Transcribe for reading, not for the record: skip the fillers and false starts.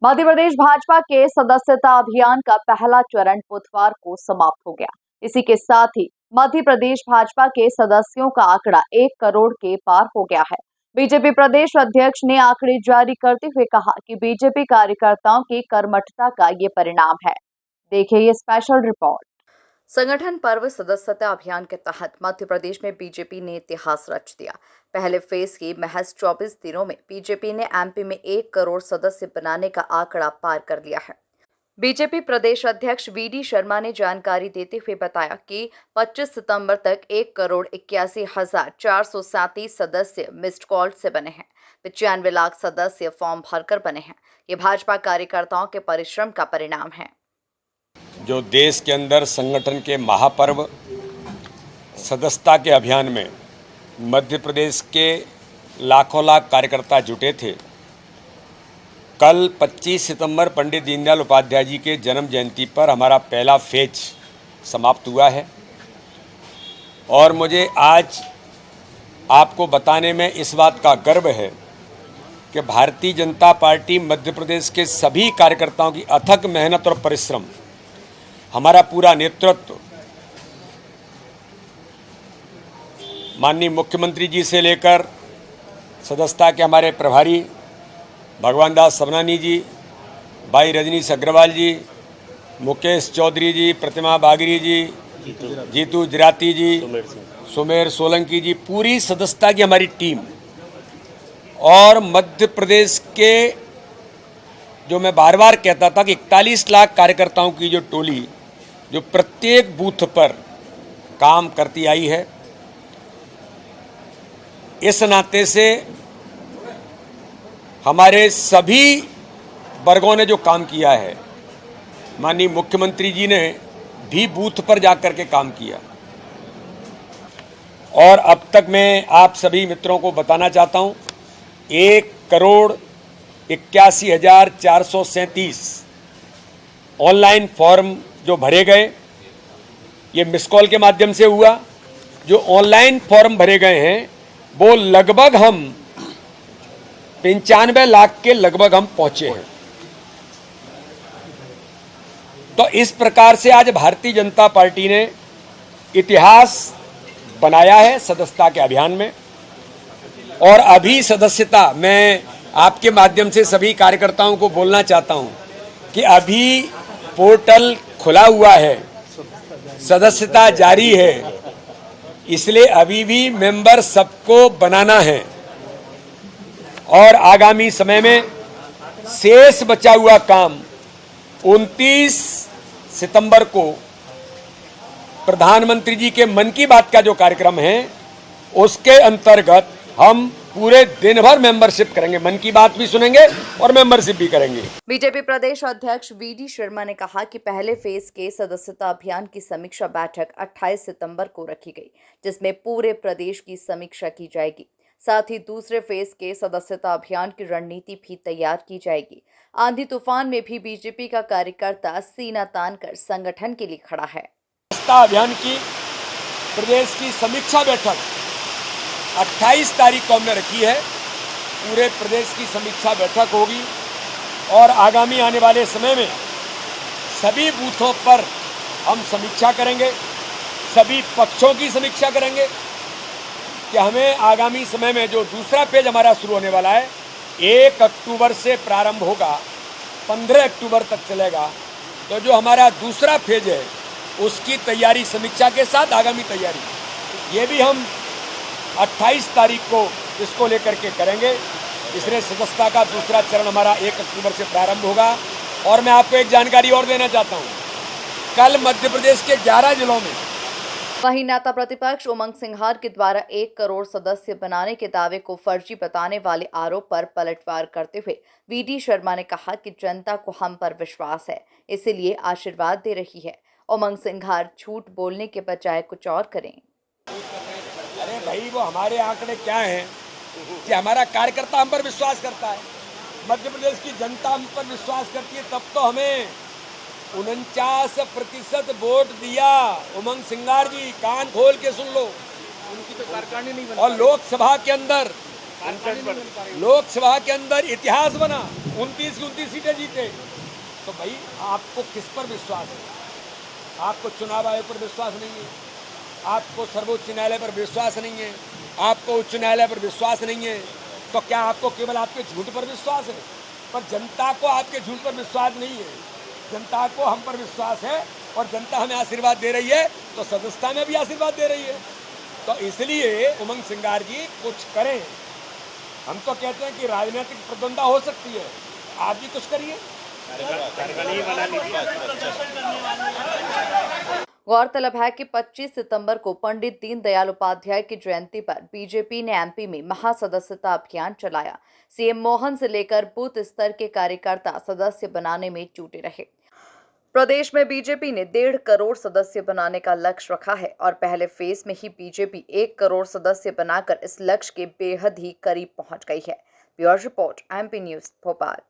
मध्य प्रदेश भाजपा के सदस्यता अभियान का पहला चरण बुधवार को समाप्त हो गया। इसी के साथ ही मध्य प्रदेश भाजपा के सदस्यों का आंकड़ा 1 करोड़ के पार हो गया है। बीजेपी प्रदेश अध्यक्ष ने आंकड़े जारी करते हुए कहा कि बीजेपी कार्यकर्ताओं की कर्मठता का ये परिणाम है। देखिए ये स्पेशल रिपोर्ट। संगठन पर्व सदस्यता अभियान के तहत मध्य प्रदेश में बीजेपी ने इतिहास रच दिया। पहले फेज की महज 24 दिनों में बीजेपी ने एमपी में 1 करोड़ सदस्य बनाने का आंकड़ा पार कर लिया है। बीजेपी प्रदेश अध्यक्ष वीडी शर्मा ने जानकारी देते हुए बताया कि 25 सितंबर तक 1,81,437 सदस्य मिस्ड कॉल से बने हैं। 95 लाख सदस्य फॉर्म भरकर बने हैं। ये भाजपा कार्यकर्ताओं के परिश्रम का परिणाम है। जो देश के अंदर संगठन के महापर्व सदस्यता के अभियान में मध्य प्रदेश के लाखों लाख कार्यकर्ता जुटे थे। कल 25 सितंबर पंडित दीनदयाल उपाध्याय जी के जन्म जयंती पर हमारा पहला फेज समाप्त हुआ है और मुझे आज आपको बताने में इस बात का गर्व है कि भारतीय जनता पार्टी मध्य प्रदेश के सभी कार्यकर्ताओं की अथक मेहनत और परिश्रम, हमारा पूरा नेतृत्व माननीय मुख्यमंत्री जी से लेकर सदस्यता के हमारे प्रभारी भगवान दास सबनानी जी, भाई रजनीश अग्रवाल जी, मुकेश चौधरी जी, प्रतिमा बागरी जी, जीतू जराती जी, सुमेर सोलंकी जी, पूरी सदस्यता की हमारी टीम और मध्य प्रदेश के जो मैं बार बार कहता था कि 41 लाख कार्यकर्ताओं की जो टोली जो प्रत्येक बूथ पर काम करती आई है, इस नाते से हमारे सभी वर्गों ने जो काम किया है, माननीय मुख्यमंत्री जी ने भी बूथ पर जाकर के काम किया और अब तक मैं आप सभी मित्रों को बताना चाहता हूं 1,81,437 ऑनलाइन फॉर्म जो भरे गए, ये मिस कॉल के माध्यम से हुआ। जो ऑनलाइन फॉर्म भरे गए हैं वो लगभग हम 95 लाख के लगभग हम पहुंचे हैं। तो इस प्रकार से आज भारतीय जनता पार्टी ने इतिहास बनाया है सदस्यता के अभियान में। और अभी सदस्यता, मैं आपके माध्यम से सभी कार्यकर्ताओं को बोलना चाहता हूं कि अभी पोर्टल खुला हुआ है, सदस्यता जारी है, इसलिए अभी भी मेंबर सबको बनाना है और आगामी समय में शेष बचा हुआ काम 29 सितंबर को प्रधानमंत्री जी के मन की बात का जो कार्यक्रम है उसके अंतर्गत हम पूरे दिन भर मेंबरशिप करेंगे, मन की बात भी सुनेंगे और मेंबरशिप भी करेंगे। बीजेपी प्रदेश अध्यक्ष वीडी शर्मा ने कहा कि पहले फेज के सदस्यता अभियान की समीक्षा बैठक 28 सितंबर को रखी गई, जिसमें पूरे प्रदेश की समीक्षा की जाएगी। साथ ही दूसरे फेज के सदस्यता अभियान की रणनीति भी तैयार की जाएगी। आंधी तूफान में भी बीजेपी का कार्यकर्ता सीना तान कर संगठन के लिए खड़ा है। सदस्यता अभियान की प्रदेश की समीक्षा बैठक 28 तारीख को हमने रखी है। पूरे प्रदेश की समीक्षा बैठक होगी और आगामी आने वाले समय में सभी बूथों पर हम समीक्षा करेंगे, सभी पक्षों की समीक्षा करेंगे कि हमें आगामी समय में जो दूसरा पेज हमारा शुरू होने वाला है 1 अक्टूबर से प्रारंभ होगा, 15 अक्टूबर तक चलेगा। तो जो हमारा दूसरा फेज है उसकी तैयारी समीक्षा के साथ आगामी तैयारी, ये भी हम 28 तारीख को इसको लेकर के करेंगे। इसलिए सदस्यता का दूसरा चरण हमारा 1 अक्टूबर से प्रारंभ होगा। और मैं आपको एक जानकारी और देना चाहता हूँ, कल मध्य प्रदेश के 11 जिलों में वहीं नेता प्रतिपक्ष उमंग सिंघार के द्वारा 1 करोड़ सदस्य बनाने के दावे को फर्जी बताने वाले आरोप पर पलटवार करते हुए वीडी शर्मा ने कहा कि जनता को हम पर विश्वास है, इसीलिए आशीर्वाद दे रही है। उमंग सिंघार झूठ बोलने के बजाय कुछ और करें। अरे भाई, वो हमारे आंकड़े क्या हैं कि हमारा कार्यकर्ता हम पर विश्वास करता है, मध्य प्रदेश की जनता हम पर विश्वास करती है, तब तो हमें 49% वोट दिया। उमंग सिंघार जी, कान खोल के सुन लो, उनकी तो कारखानी नहीं बनी और लोकसभा के अंदर इतिहास बना। 29 की 29 सीटें जीते। तो भाई आपको किस पर विश्वास है? आपको चुनाव आयोग पर विश्वास नहीं है, आपको सर्वोच्च न्यायालय पर विश्वास नहीं है, आपको उच्च न्यायालय पर विश्वास नहीं है, तो क्या आपको केवल आपके झूठ पर विश्वास है? पर जनता को आपके झूठ पर विश्वास नहीं है, जनता को हम पर विश्वास है और जनता हमें आशीर्वाद दे रही है, तो सदस्यता में भी आशीर्वाद दे रही है। तो इसलिए उमंग सिंगार जी कुछ करें। हम तो कहते हैं कि राजनीतिक प्रतिद्वंदा हो सकती है, आप भी कुछ करिए। गौरतलब है कि 25 सितंबर को पंडित दीनदयाल उपाध्याय की जयंती पर बीजेपी ने एमपी में महासदस्यता अभियान चलाया। सीएम मोहन से लेकर बूथ स्तर के कार्यकर्ता सदस्य बनाने में जुटे रहे। प्रदेश में बीजेपी ने 1.5 करोड़ सदस्य बनाने का लक्ष्य रखा है और पहले फेज में ही बीजेपी 1 करोड़ सदस्य बनाकर इस लक्ष्य के बेहद ही करीब पहुंच गई है। Bureau report, MP news, Bhopal.